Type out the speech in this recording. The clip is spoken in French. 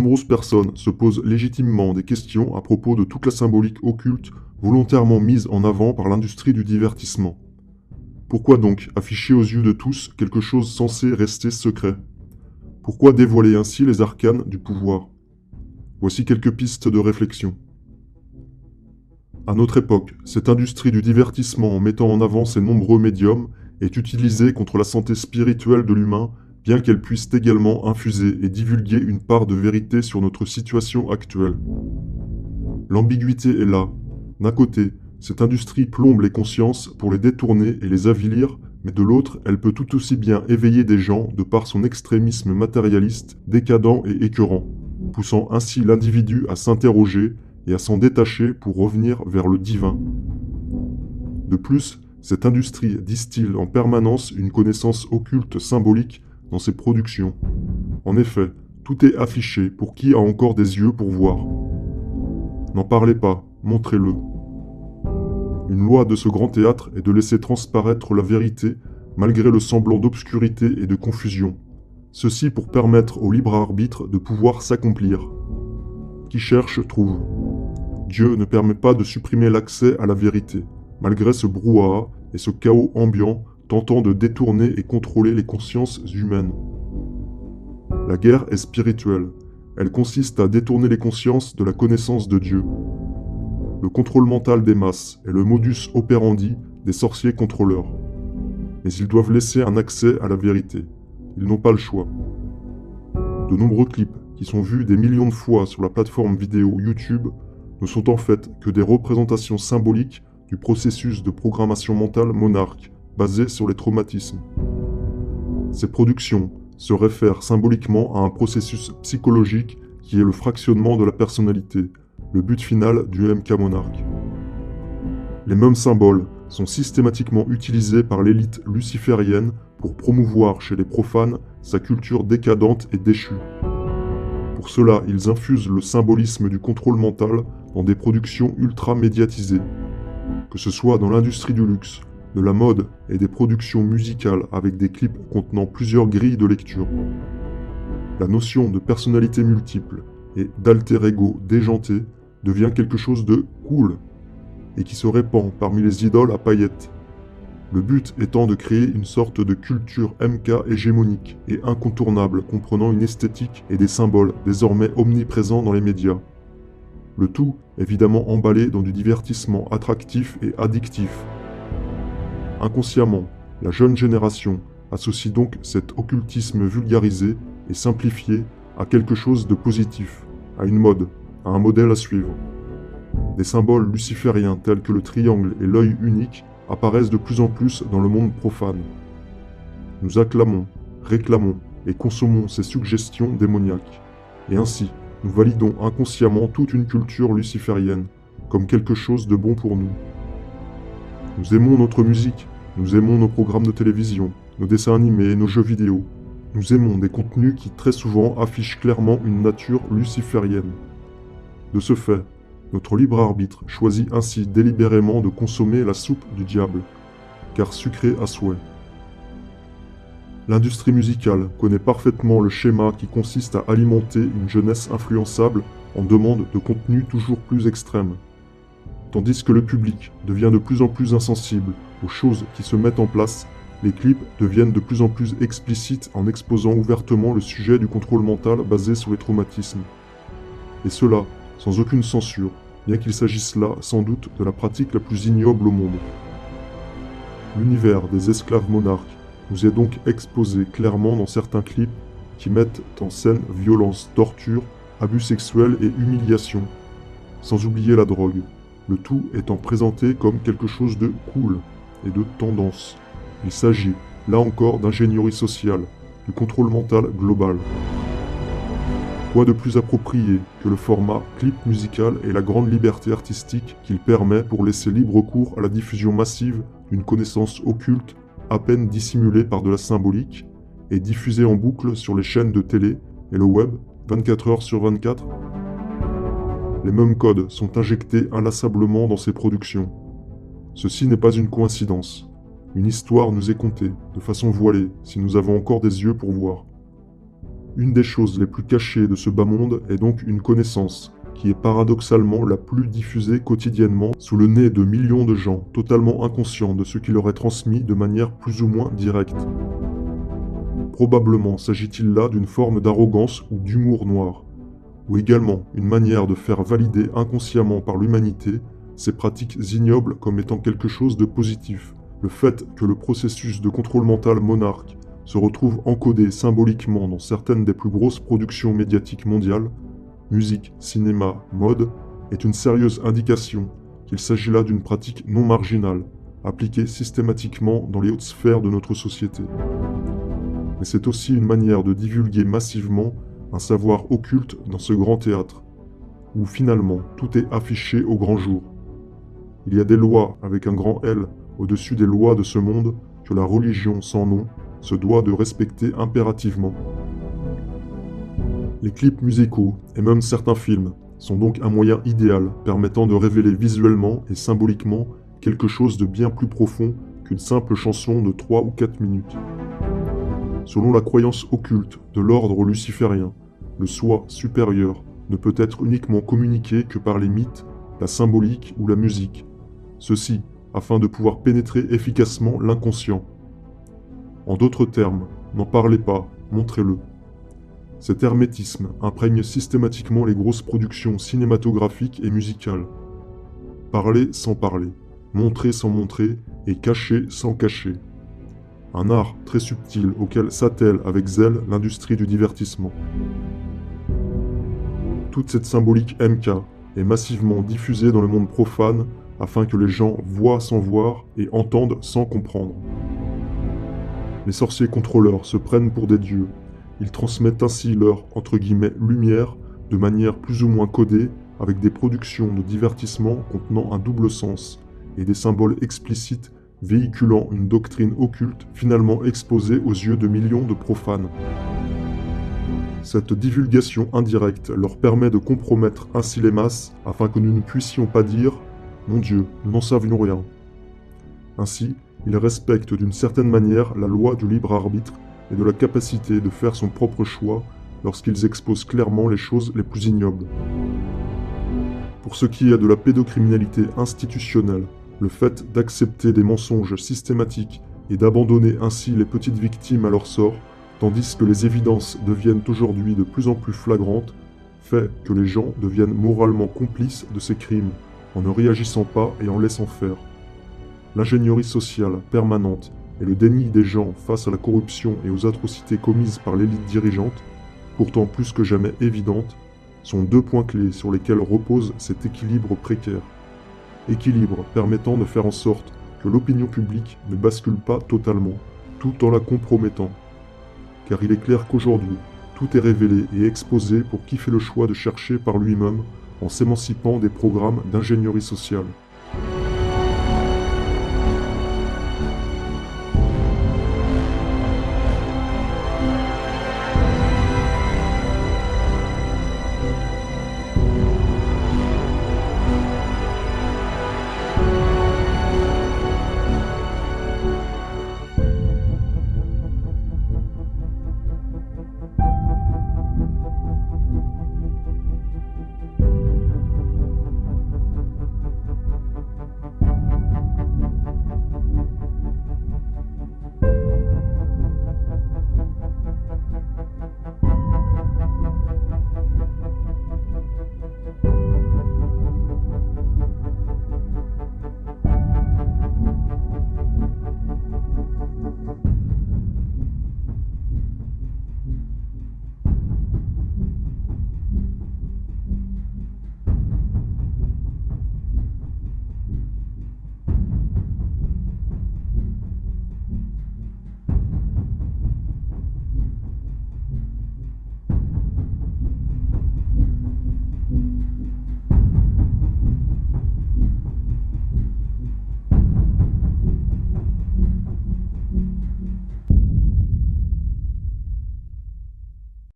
nombreuses personnes se posent légitimement des questions à propos de toute la symbolique occulte volontairement mise en avant par l'industrie du divertissement. Pourquoi donc afficher aux yeux de tous quelque chose censé rester secret? Pourquoi dévoiler ainsi les arcanes du pouvoir? Voici quelques pistes de réflexion. À notre époque, cette industrie du divertissement en mettant en avant ses nombreux médiums est utilisée contre la santé spirituelle de l'humain, bien qu'elle puisse également infuser et divulguer une part de vérité sur notre situation actuelle. L'ambiguïté est là. D'un côté, cette industrie plombe les consciences pour les détourner et les avilir, mais de l'autre, elle peut tout aussi bien éveiller des gens de par son extrémisme matérialiste, décadent et écœurant, poussant ainsi l'individu à s'interroger et à s'en détacher pour revenir vers le divin. De plus, cette industrie distille en permanence une connaissance occulte symbolique dans ses productions. En effet, tout est affiché pour qui a encore des yeux pour voir. N'en parlez pas, montrez-le. Une loi de ce grand théâtre est de laisser transparaître la vérité malgré le semblant d'obscurité et de confusion. Ceci pour permettre au libre arbitre de pouvoir s'accomplir. Qui cherche, trouve. Dieu ne permet pas de supprimer l'accès à la vérité, malgré ce brouhaha et ce chaos ambiant tentant de détourner et contrôler les consciences humaines. La guerre est spirituelle. Elle consiste à détourner les consciences de la connaissance de Dieu. Le contrôle mental des masses est le modus operandi des sorciers contrôleurs. Mais ils doivent laisser un accès à la vérité. Ils n'ont pas le choix. De nombreux clips, qui sont vus des millions de fois sur la plateforme vidéo YouTube, ne sont en fait que des représentations symboliques du processus de programmation mentale monarque, basé sur les traumatismes. Ces productions se réfèrent symboliquement à un processus psychologique qui est le fractionnement de la personnalité, le but final du MK monarque. Les mêmes symboles sont systématiquement utilisés par l'élite luciférienne pour promouvoir chez les profanes sa culture décadente et déchue. Pour cela, ils infusent le symbolisme du contrôle mental dans des productions ultra médiatisées, que ce soit dans l'industrie du luxe, de la mode et des productions musicales avec des clips contenant plusieurs grilles de lecture. La notion de personnalité multiple et d'alter ego déjanté devient quelque chose de cool et qui se répand parmi les idoles à paillettes. Le but étant de créer une sorte de culture MK hégémonique et incontournable comprenant une esthétique et des symboles désormais omniprésents dans les médias. Le tout évidemment emballé dans du divertissement attractif et addictif. Inconsciemment, la jeune génération associe donc cet occultisme vulgarisé et simplifié à quelque chose de positif, à une mode, à un modèle à suivre. Des symboles lucifériens tels que le triangle et l'œil unique apparaissent de plus en plus dans le monde profane. Nous acclamons, réclamons et consommons ces suggestions démoniaques. Et ainsi, nous validons inconsciemment toute une culture luciférienne, comme quelque chose de bon pour nous. Nous aimons notre musique, nous aimons nos programmes de télévision, nos dessins animés et nos jeux vidéo. Nous aimons des contenus qui très souvent affichent clairement une nature luciférienne. De ce fait, notre libre arbitre choisit ainsi délibérément de consommer la soupe du diable, car sucrée à souhait. L'industrie musicale connaît parfaitement le schéma qui consiste à alimenter une jeunesse influençable en demande de contenus toujours plus extrêmes. Tandis que le public devient de plus en plus insensible aux choses qui se mettent en place, les clips deviennent de plus en plus explicites en exposant ouvertement le sujet du contrôle mental basé sur les traumatismes. Et cela, sans aucune censure, bien qu'il s'agisse là sans doute de la pratique la plus ignoble au monde. L'univers des esclaves monarques nous est donc exposé clairement dans certains clips qui mettent en scène violence, torture, abus sexuels et humiliation, sans oublier la drogue, le tout étant présenté comme quelque chose de cool et de tendance. Il s'agit, là encore, d'ingénierie sociale, du contrôle mental global. Quoi de plus approprié que le format clip musical et la grande liberté artistique qu'il permet pour laisser libre cours à la diffusion massive d'une connaissance occulte, à peine dissimulée par de la symbolique, et diffusée en boucle sur les chaînes de télé et le web 24 heures sur 24 ? Les mêmes codes sont injectés inlassablement dans ces productions. Ceci n'est pas une coïncidence. Une histoire nous est contée, de façon voilée, si nous avons encore des yeux pour voir. Une des choses les plus cachées de ce bas monde est donc une connaissance, qui est paradoxalement la plus diffusée quotidiennement sous le nez de millions de gens, totalement inconscients de ce qui leur est transmis de manière plus ou moins directe. Probablement s'agit-il là d'une forme d'arrogance ou d'humour noir, ou également une manière de faire valider inconsciemment par l'humanité ces pratiques ignobles comme étant quelque chose de positif. Le fait que le processus de contrôle mental monarque se retrouve encodé symboliquement dans certaines des plus grosses productions médiatiques mondiales, musique, cinéma, mode, est une sérieuse indication qu'il s'agit là d'une pratique non marginale, appliquée systématiquement dans les hautes sphères de notre société. Mais c'est aussi une manière de divulguer massivement un savoir occulte dans ce grand théâtre, où finalement tout est affiché au grand jour. Il y a des lois avec un grand L au-dessus des lois de ce monde que la religion sans nom se doit de respecter impérativement. Les clips musicaux, et même certains films, sont donc un moyen idéal permettant de révéler visuellement et symboliquement quelque chose de bien plus profond qu'une simple chanson de 3 ou 4 minutes. Selon la croyance occulte de l'ordre luciférien, le soi supérieur ne peut être uniquement communiqué que par les mythes, la symbolique ou la musique. Ceci afin de pouvoir pénétrer efficacement l'inconscient. En d'autres termes, n'en parlez pas, montrez-le. Cet hermétisme imprègne systématiquement les grosses productions cinématographiques et musicales. Parler sans parler, montrer sans montrer et cacher sans cacher. Un art très subtil auquel s'attelle avec zèle l'industrie du divertissement. Toute cette symbolique MK est massivement diffusée dans le monde profane afin que les gens voient sans voir et entendent sans comprendre. Les sorciers contrôleurs se prennent pour des dieux. Ils transmettent ainsi leur « lumière » de manière plus ou moins codée avec des productions de divertissement contenant un double sens et des symboles explicites véhiculant une doctrine occulte finalement exposée aux yeux de millions de profanes. Cette divulgation indirecte leur permet de compromettre ainsi les masses afin que nous ne puissions pas dire « Mon Dieu, nous n'en savions rien ». Ainsi, ils respectent d'une certaine manière la loi du libre arbitre et de la capacité de faire son propre choix lorsqu'ils exposent clairement les choses les plus ignobles. Pour ce qui est de la pédocriminalité institutionnelle, le fait d'accepter des mensonges systématiques et d'abandonner ainsi les petites victimes à leur sort, tandis que les évidences deviennent aujourd'hui de plus en plus flagrantes, fait que les gens deviennent moralement complices de ces crimes, en ne réagissant pas et en laissant faire. L'ingénierie sociale permanente et le déni des gens face à la corruption et aux atrocités commises par l'élite dirigeante, pourtant plus que jamais évidentes, sont deux points clés sur lesquels repose cet équilibre précaire. Équilibre permettant de faire en sorte que l'opinion publique ne bascule pas totalement, tout en la compromettant. Car il est clair qu'aujourd'hui, tout est révélé et exposé pour qui fait le choix de chercher par lui-même en s'émancipant des programmes d'ingénierie sociale.